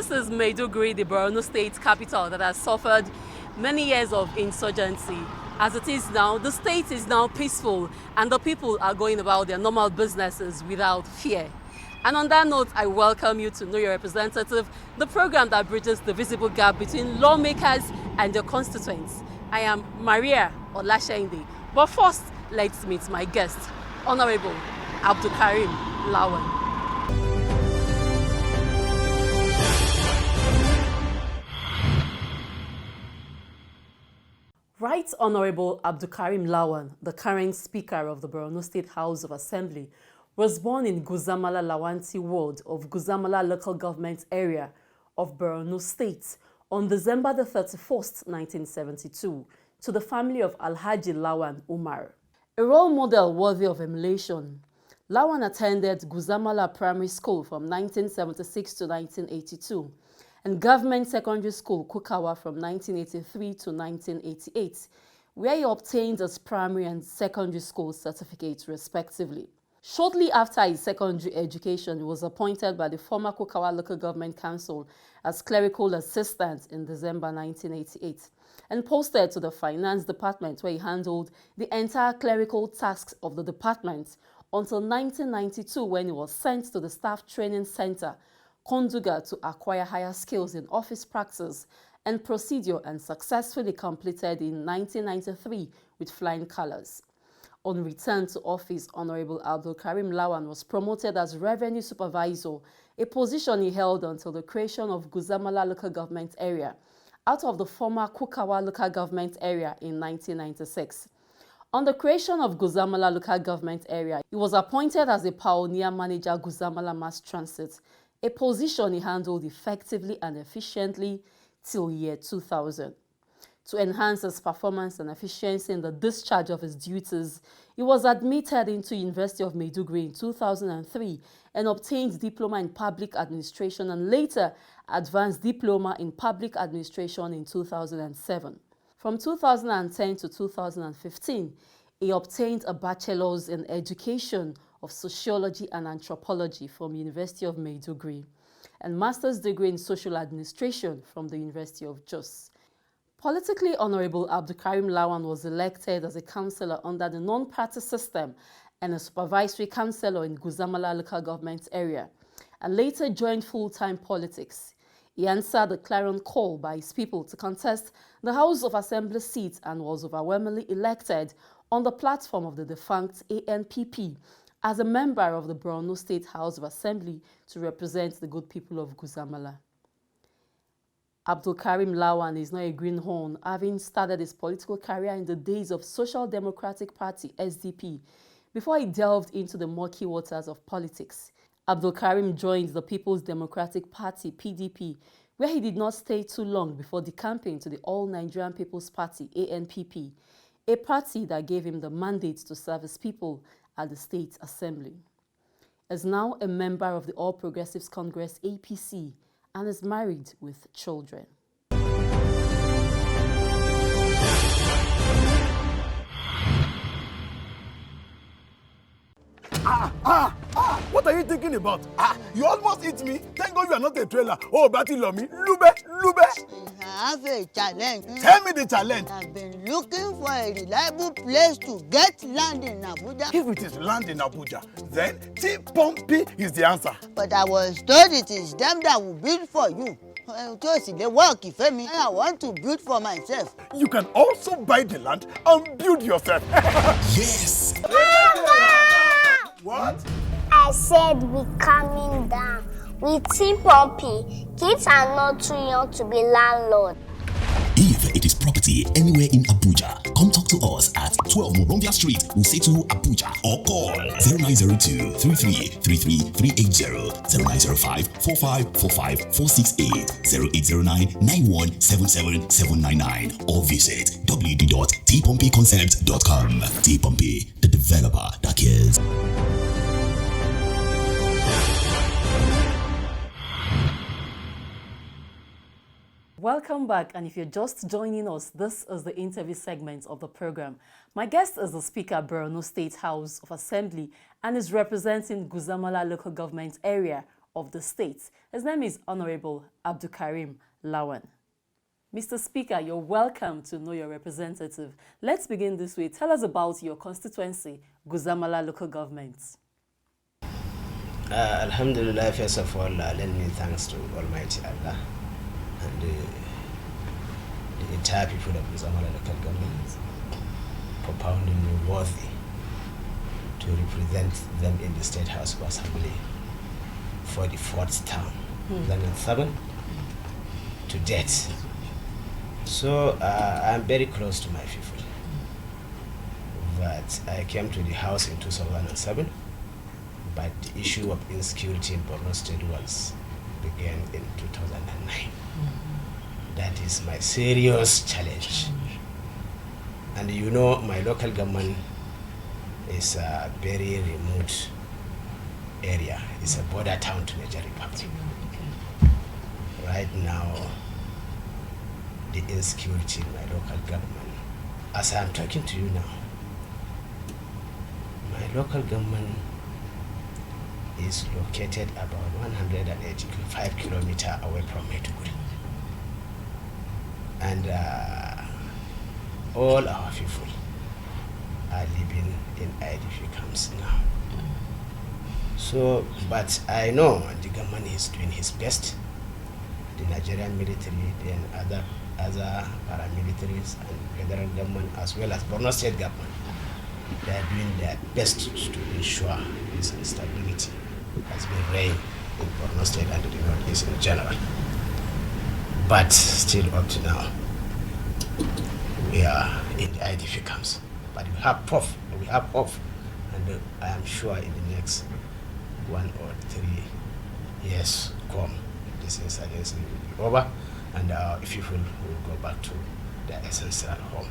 This is Maiduguri, the Borno state capital that has suffered many years of insurgency. As it is now, the state is now peaceful and the people are going about their normal businesses without fear. And on that note, I welcome you to Know Your Representative, the program that bridges the visible gap between lawmakers and their constituents. I am Mariah Olasheinde. But first, let's meet my guest, Honorable Abdulkarim Lawan. Right Honorable Abdulkarim Lawan, the current Speaker of the Borno State House of Assembly, was born in Guzamala Lawanti ward of Guzamala local government area of Borno State on December the 31st, 1972, to the family of Alhaji Lawan Umar. A role model worthy of emulation, Lawan attended Guzamala Primary School from 1976 to 1982 and Government Secondary School Kukawa from 1983 to 1988, where he obtained his primary and secondary school certificates respectively. Shortly after his secondary education, he was appointed by the former Kukawa Local Government Council as clerical assistant in December 1988 and posted to the Finance Department, where he handled the entire clerical tasks of the department until 1992, when he was sent to the Staff Training Center, Konduga, to acquire higher skills in office practice and procedure, and successfully completed in 1993 with flying colors. On return to office, Honorable Abdulkarim Lawan was promoted as Revenue Supervisor, a position he held until the creation of Guzamala local government area, out of the former Kukawa local government area in 1996. On the creation of Guzamala local government area, he was appointed as a pioneer manager Guzamala Mass Transit, a position he handled effectively and efficiently till year 2000. To enhance his performance and efficiency in the discharge of his duties, he was admitted into University of Maiduguri in 2003 and obtained Diploma in Public Administration and later Advanced Diploma in Public Administration in 2007. From 2010 to 2015, he obtained a Bachelor's in Education of Sociology and Anthropology from University of Maiduguri and Master's degree in Social Administration from the University of Jos. Politically, Honorable Abdulkarim Lawan was elected as a councillor under the non-party system and a supervisory councillor in Guzamala local government area, and later joined full-time politics. He answered the clarion call by his people to contest the House of Assembly seat and was overwhelmingly elected on the platform of the defunct ANPP as a member of the Borno State House of Assembly to represent the good people of Guzamala. Abdulkarim Lawan is not a greenhorn, having started his political career in the days of Social Democratic Party (SDP) before he delved into the murky waters of politics. Abdulkarim joined the People's Democratic Party (PDP), where he did not stay too long before decamping to the All Nigerian People's Party (ANPP), a party that gave him the mandate to serve his people at the State Assembly. He is now a member of the All Progressives Congress (APC) and is married with children. What are you thinking about? You almost hit me. Thank God you are not a trailer. Oh, Batty Lomi. Lube. I have a challenge. Tell me the challenge. I've been looking for a reliable place to get land in Abuja. If it is land in Abuja, then T-Pompey is the answer. But I was told it is them that will build for you. Just they work if I want to build for myself. You can also buy the land and build yourself. Yes. What? I said we coming down. With T-Pompey, kids are not too young to be landlord. If it is property anywhere in Abuja, come talk to us at 12 Moronvia Street, Usetu, Abuja, or call 0902 3333 380, 0905 4545 468, 0809 9177 799, or visit www.tpompeyconcept.com. T-Pompey, the developer that cares. Welcome back, and if you're just joining us, this is the interview segment of the program. My guest is the Speaker Borno State House of Assembly and is representing Guzamala local government area of the state. His name is Honorable Abdulkarim Lawan. Mr. Speaker, you're welcome to Know Your Representative. Let's begin this way. Tell us about your constituency, Guzamala local government. Alhamdulillah, first of all, lend me thanks to Almighty Allah and the entire people of Guzamala local government for finding me worthy to represent them in the State House of Assembly for the 4th term, 2007 to date. So I'm very close to my people. But I came to the House in 2007, but the issue of insecurity in Borno State began in 2009. That is my serious challenge. And you know, my local government is a very remote area. It's a border town to Niger Republic. Right now, the insecurity in my local government, as I'm talking to you now, my local government is located about 185 kilometers away from Maiduguri. And all our people are living in IDP camps now. So, but I know the government is doing his best. The Nigerian military and other paramilitaries and federal government as well as Borno State government, they are doing their best to ensure peace and stability has been reigned in Borno State and the Northeast in general. But still up to now, we are in the IDP camps. But we have hope, and I am sure in the next 1 or 3 years come, this insurgency will be over, and our people will go back to their essential home.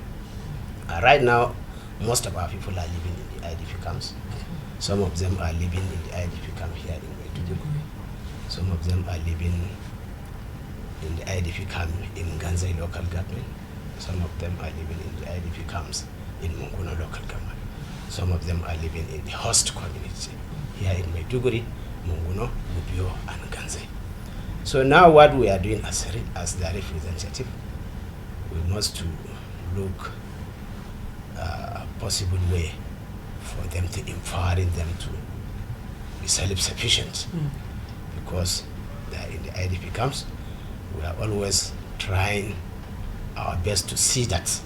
Right now, most of our people are living in the IDP camps. Some of them are living in the IDP camp here in Maiduguri. Some of them are living in the IDP camp in Ganzai local government. Some of them are living in the IDP camps in Munguno local government. Some of them are living in the host community here in Maiduguri, Munguno, Gubio, and Ganzai. So now what we are doing as their representative, we must to look possible way for them to empowering them to be self-sufficient, because they are in the IDP camps. We are always trying our best to see that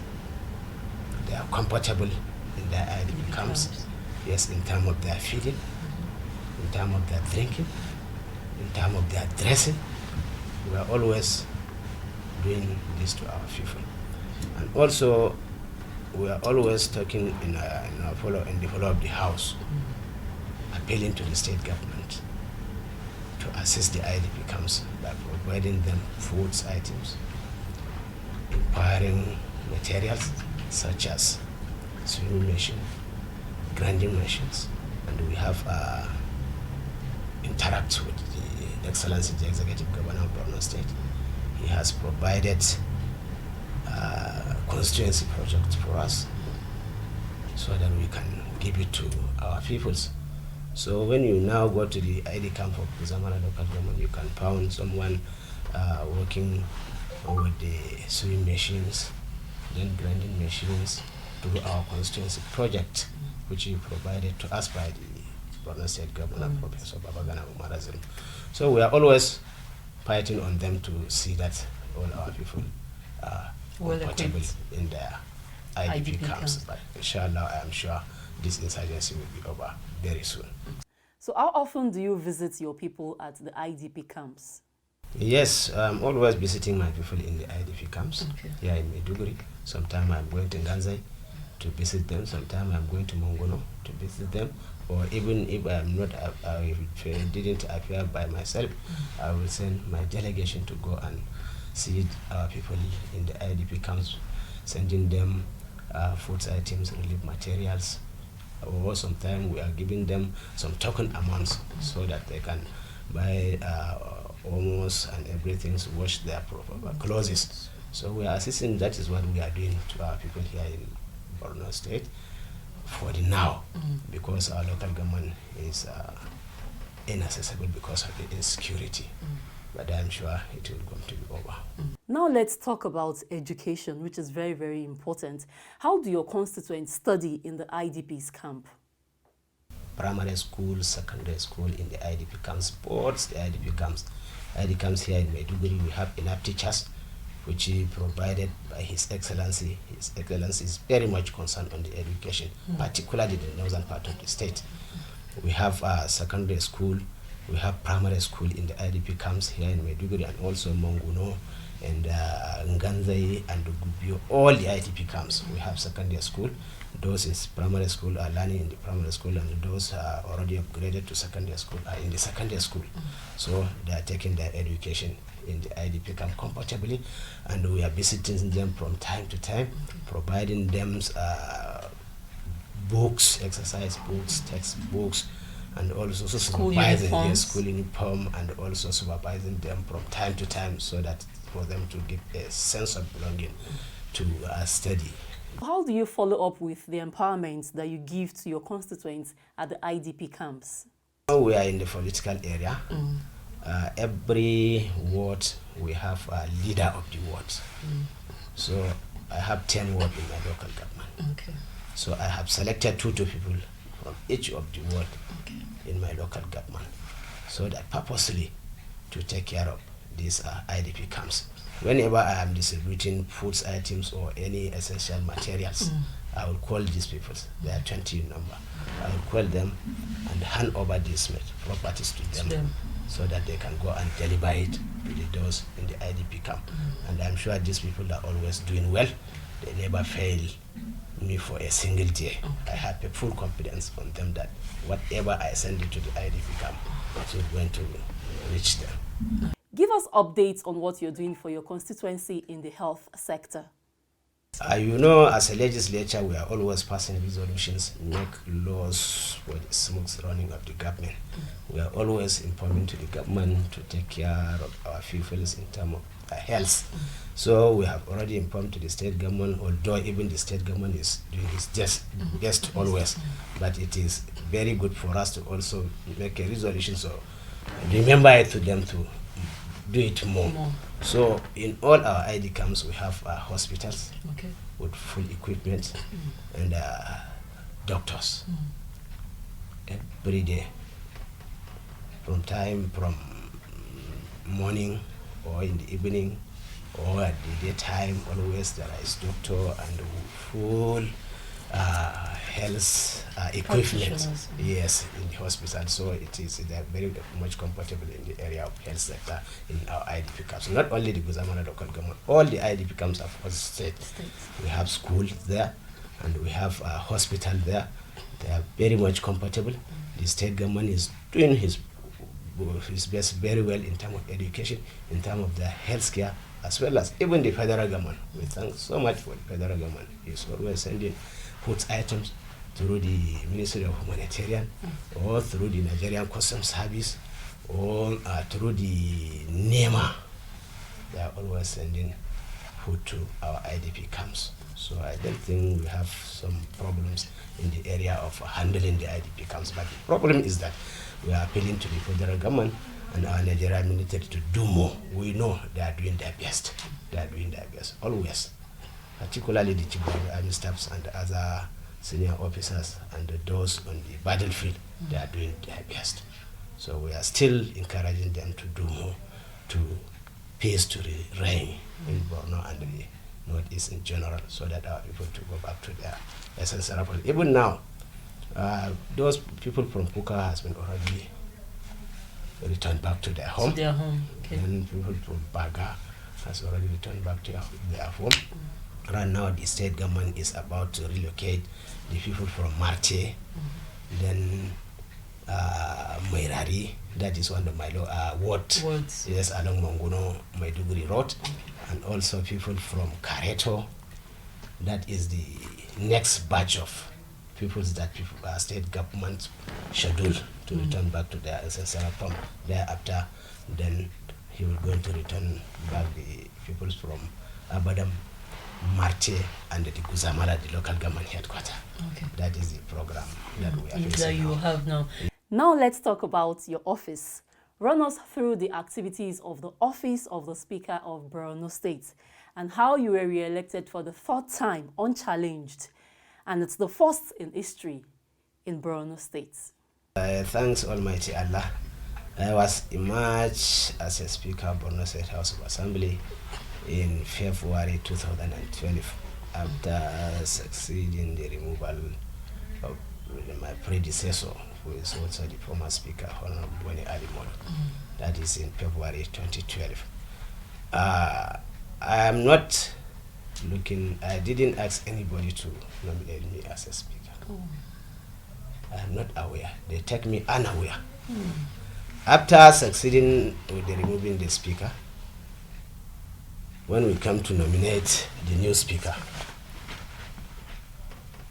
they are comfortable in their IDP camps. Yes, in terms of their feeding, in terms of their drinking, in terms of their dressing. We are always doing this to our people. And also, we are always talking in the follow of the house, appealing to the state government to assist the IDP camps by providing them foods items, empowering materials such as sewing machine, grinding machines, and we have interact with the Excellency, the Executive Governor of Borno State. He has provided constituency project for us so that we can give it to our peoples. So when you now go to the ID camp of Guzamala local government, you can find someone working with the sewing machines, then grinding machines, through our constituency project, which is provided to us by the Borno State Governor, Professor Babagana Umarazim. So we are always fighting on them to see that all our people are comfortable in their IDP camps. But inshallah, I am sure this insurgency will be over very soon. So how often do you visit your people at the IDP camps? Yes, I'm always visiting my people in the IDP camps here in Maiduguri. Sometimes I'm going to Ganzai to visit them. Sometimes I'm going to Mongono to visit them. Or even if I'm not, I didn't appear by myself, I will send my delegation to go and see our people in the IDP camps, sending them food items, relief materials. Or sometimes we are giving them some token amounts so that they can buy almost and everything to wash their clothes. So we are assisting. That is what we are doing to our people here in Borno State for the now, because our local government is inaccessible because of the insecurity. But I'm sure it will come to be over. Now let's talk about education, which is very, very important. How do your constituents study in the IDP's camp? Primary school, secondary school in the IDP camps, boards, the IDP camps here in Maiduguri, we have enough teachers, which is provided by His Excellency. His Excellency is very much concerned on the education, particularly the northern part of the state. We have a secondary school, we have primary school in the IDP camps here in Maiduguri, and also Monguno and Nganzai and Gubio, all the IDP camps. We have secondary school. Those in primary school are learning in the primary school, and those are already upgraded to secondary school are in the secondary school. So they are taking their education in the IDP camp comfortably, and we are visiting them from time to time, providing them books, exercise books, textbooks, and also supervising their school uniform, and also supervising them from time to time, so that for them to give a sense of belonging to study. How do you follow up with the empowerment that you give to your constituents at the IDP camps? We are in the political area. Every ward we have a leader of the ward. So I have 10 wards in my local government. Okay. So I have selected two people from each of the ward in my local government, so that purposely to take care of these IDP camps. Whenever I am distributing foods items or any essential materials, I will call these people. They are 20 in number. I will call them and hand over these properties to them, so that they can go and deliver it to those in the IDP camp. And I'm sure these people are always doing well. They never fail me for a single day. I have a full confidence on them that whatever I send it to the IDP camp, it is going to reach them. Give us updates on what you're doing for your constituency in the health sector. You know, as a legislature, we are always passing resolutions, make laws for the smooth running of the government. We are always informing to the government to take care of our peoples in terms of health. So we have already informed to the state government, although even the state government is doing its best always. But it is very good for us to also make a resolution, so remember it to them to do it more. So in all our ID camps, we have hospitals with full equipment and doctors every day. From morning or in the evening or at the daytime, always there is doctor and full health equipment. Yes, in the hospital. So it is very much comfortable in the area of health sector in our IDP camps. Not only the Guzamala local government, all the IDP camps of state. We have schools there and we have a hospital there. They are very much comfortable. The state government is doing his best very well in terms of education, in terms of the healthcare, as well as even the federal government. We thank so much for the federal government. It's always sending food items through the Ministry of Humanitarian or through the Nigerian Customs Service or through the NEMA. They are always sending food to our IDP camps. So I don't think we have some problems in the area of handling the IDP camps. But the problem is that we are appealing to the federal government and our Nigerian military to do more. We know they are doing their best. They are doing their best, always. Particularly the chief of army staffs and the other senior officers and those on the battlefield, they are doing their best. So we are still encouraging them to do more, to peace to reign in Borno and the Northeast in general, so that our people to go back to their essential role. Even now, those people from Puka has been already returned back to their home. And people from Baga has already returned back to their home. Right now, the state government is about to relocate the people from Marte, then Mairari, that is one of my wards, yes, along Monguno, Maiduguri Road, and also people from Kareto. That is the next batch of people that state government scheduled to return back to their ancestral home. Thereafter, then he will going to return back the people from Abadam, Marte, and the Guzamala, the local government headquarters. That is the program that we are facing that you have now. Now let's talk about your office. Run us through the activities of the Office of the Speaker of Borno State and how you were re-elected for the 3rd time unchallenged. And it's the first in history in Borno State. Thanks Almighty Allah. I was emerged as a Speaker of Borno State House of Assembly in February 2012 after succeeding the removal of my predecessor, who is also the former Speaker, Honorable Boni Ali Modu. That is in February 2012. I am not looking, I didn't ask anybody to nominate me as a Speaker. I am not aware. They take me unaware. After succeeding with the removing the Speaker, when we come to nominate the new Speaker,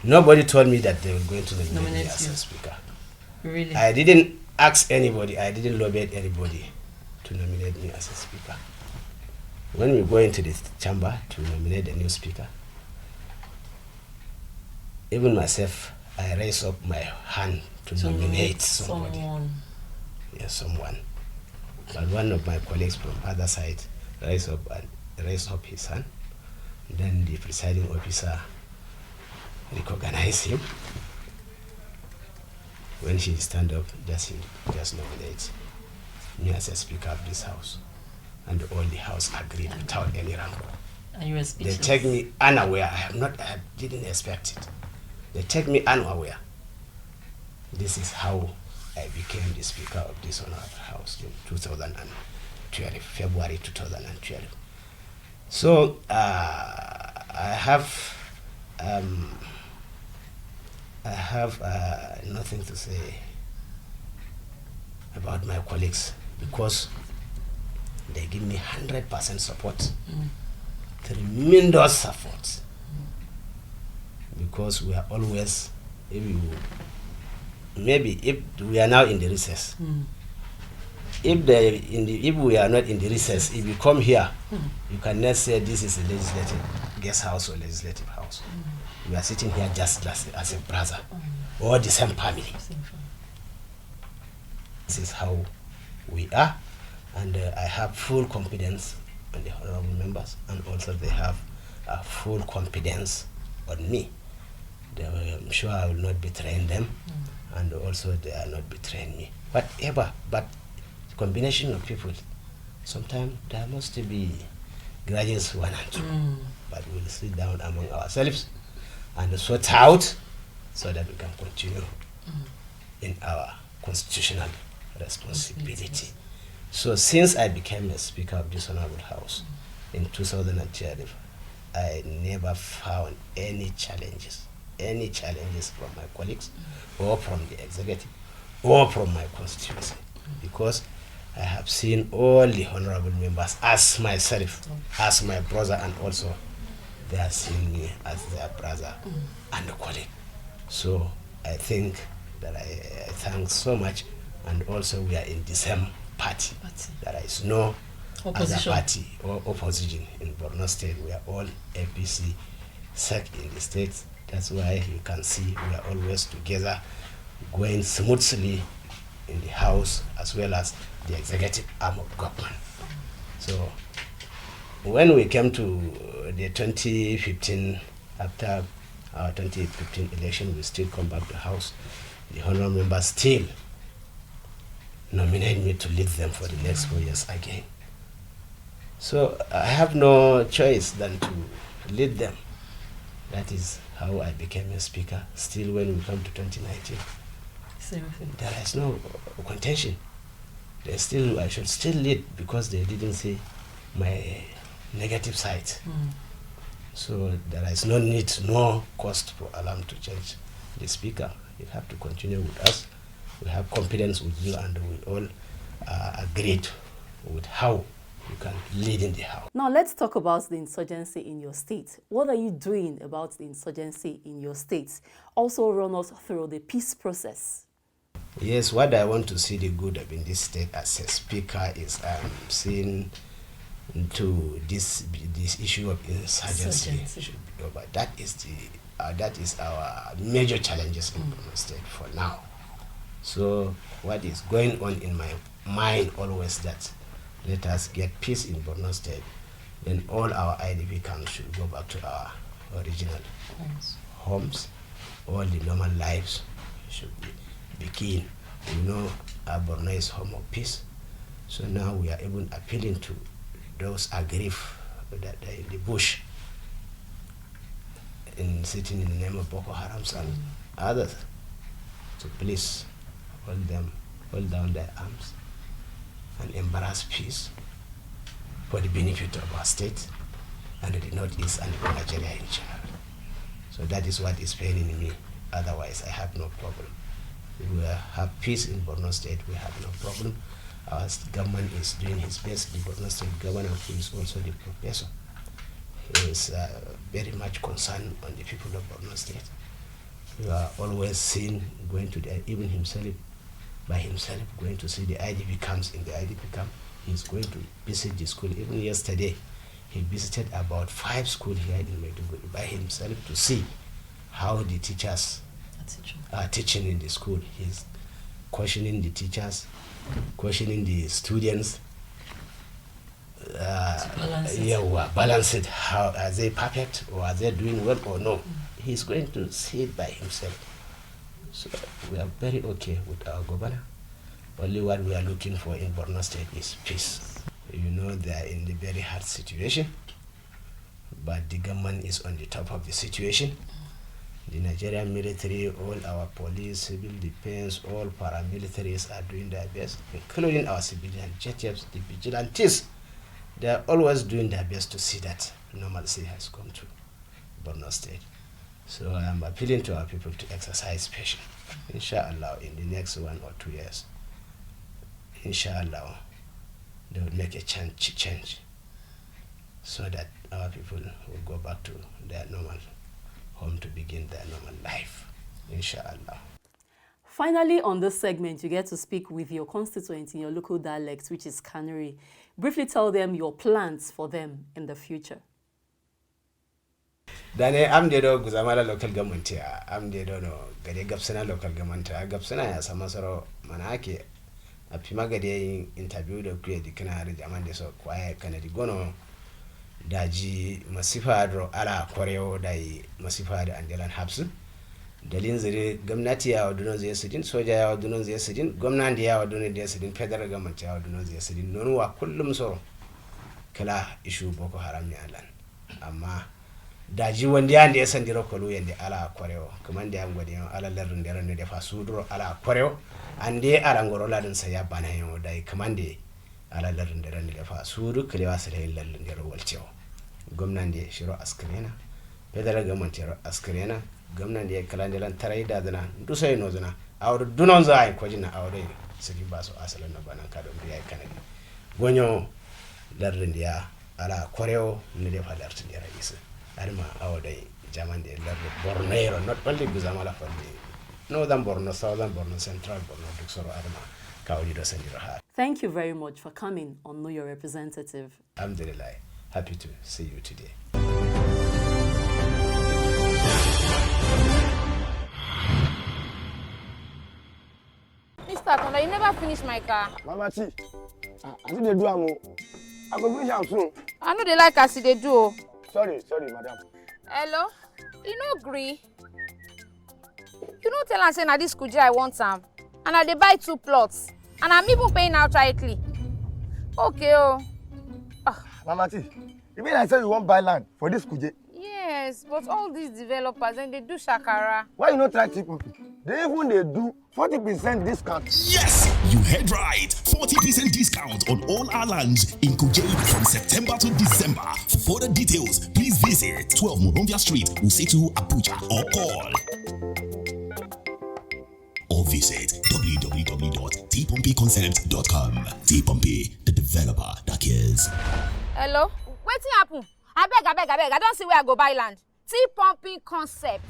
nobody told me that they were going to nominate me as a Speaker. Really? I didn't ask anybody, I didn't lobby anybody to nominate me as a Speaker. When we go into the chamber to nominate the new Speaker, even myself, I raise up my hand to nominate somebody. Yes, someone. But one of my colleagues from other side raised up his hand. Then the presiding officer recognized him. When she stand up, just nominate me as a Speaker of this house. And all the house agreed without any rancor. And you were They speechless. take me unaware. I didn't expect it. They take me unaware. This is how I became the Speaker of this honorable house in 2012, February 2012. So I have nothing to say about my colleagues because they give me 100% support, tremendous support. Because we are always, if we are now in the recess, if we are not in the recess, if you come here, you cannot say this is a legislative guest house or legislative house. We are sitting here just as a brother or the same family. This is how we are, and I have full confidence on the honorable members, and also they have full confidence on me. I'm sure I will not betray them, and also they are not betraying me. Whatever, but the combination of people, sometimes there must be grudges one and two. But we'll sit down among ourselves and sort out so that we can continue in our constitutional responsibility. So since I became a Speaker of this honorable house in 2012, I never found any challenges from my colleagues or from the executive or from my constituency, because I have seen all the honorable members as myself, as my brother, and also they have seen me as their brother and a colleague. So I think that I thank so much, and also we are in the same party. There is no Opposition. other party or opposition in Borno State. We are all APC sec in the state. That's why you can see we are always together, going smoothly in the house as well as the executive arm of government. So when we came to the 2015, after our 2015 election, we still come back to the house. The honorable members still nominate me to lead them for the next 4 years again. So I have no choice than to lead them. That is how I became a Speaker. Still, when we come to 2019, there is no contention. I should still lead because they didn't see my negative side. So there is no need, no cost for alarm to change the Speaker. You have to continue with us. We have confidence with you, and we all agreed with how you can lead in the house. Now let's talk about the insurgency in your state. What are you doing about the insurgency in your state? Also run us through the peace process. Yes, what I want to see the good of in this state as a Speaker is seeing to this issue of insurgency should be over. That is our major challenges in Borno State for now. So what is going on in my mind always that let us get peace in Borno State, then all our IDP camps should go back to our original homes. All the normal lives should begin. You know, our Borno is home of peace. So now we are even appealing to those aggrieved that are in the bush, in sitting in the name of Boko Harams and others, to please hold down their arms and embrace peace for the benefit of our state and the Northeast and Nigeria in general. So that is what is paining me. Otherwise, I have no problem. If we have peace in Borno State, we have no problem. Our government is doing his best. The Borno State governor, who is also the professor, is very much concerned on the people of Borno State. We are always seen going to even himself, by himself, going to see the IDP camps. In the IDP camp, he's going to visit the school. Even yesterday, he visited about 5 schools here in Maiduguri by himself to see how the teachers are teaching in the school. He's questioning the teachers, questioning the students. Balance it. How are they perfect, or are they doing well or no? He's going to see it by himself. So we are very okay with our governor. Only what we are looking for in Borno State is peace. You know, they are in a very hard situation, but the government is on the top of the situation. The Nigerian military, all our police, civil defense, all paramilitaries are doing their best, including our civilian JTFs, the vigilantes. They are always doing their best to see that normalcy has come to Borno State. So I am appealing to our people to exercise patience. Inshallah, in the next 1 or 2 years, inshallah, they will make a change so that our people will go back to their normal home to begin their normal life, inshallah. Finally, on this segment, you get to speak with your constituents in your local dialect, which is Kanuri. Briefly tell them your plans for them in the future. Dane am de do Guzamala local government ya, am de do no gade Gapsana local government ya. Gapsana ya sama soro manake a pima gade interview da kuye dikana har jaman de so kwaye kanadi gono daji masifa dro ala koreo dai masifa da andelan habsu dalin zire gwamnati ya wadunon zai sidin, soja ya wadunon zai sidin, gwamnati ya wadunon zai sidin, federal government ya wadunon zai sidin. Nonuwa kullum so kala ishu Boko Haram ne alan. Amma daji wanda ya ya san diro kolu yande ala koreo kaman da yan gwadi ala larin da ran da fa sudro ala koreo ande ala ngoro ladin sa ya bana yo dai kaman da ala larin da ran da fa sudu kalewa sai lalin da walcewa gwamnati shiro askrena federal government shiro askrena gwamnati ya kala lan tarai da dana du sai no dana awdo dunon za ai kojina awdo sigi baso asalan na banan ka don biya kanadi gonyo larin da ala koreo ne da fa lartin da raisa arma awday jaman de lardo Borno, not only Guzamala for the northern Borno, southern Borno, central Borno, Duxoro arma kawli do sendiro ha. Thank you very much for coming on Know Your Representative. Alhamdulillah, happy to see you today. Mr. Tonda, you never finished my car. Mama T, I think they do am. I go finish am soon. I know they like as they do. Sorry, madam. Hello? You no agree? You no tell am say na this Kuja I want am. And I dey buy 2 plots. And I'm even paying outrightly. Okay, oh. Mama T, you mean I say you want buy land for this Kuje? Yes, but all these developers and they do shakara. Why you not try cheap people? They do 40% discount. Yes, you heard right. 40% discount on all our lands in Kuje from September to December. For further details, please visit 12 Monrovia Street, Usetu, Abuja, or call. Or visit www.tpompeyconcept.com. T-Pompey, the developer that cares. Hello? Wetin happen? Abeg. I don't see where I go buy land. T-Pumping Concept.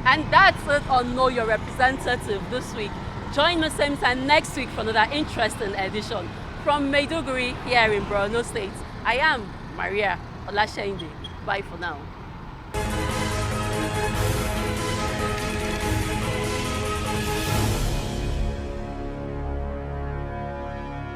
And that's it on Know Your Representative this week. Join me same time next week for another interesting edition. From Maiduguri here in Borno State, I am Mariah. Olashende. Bye for now.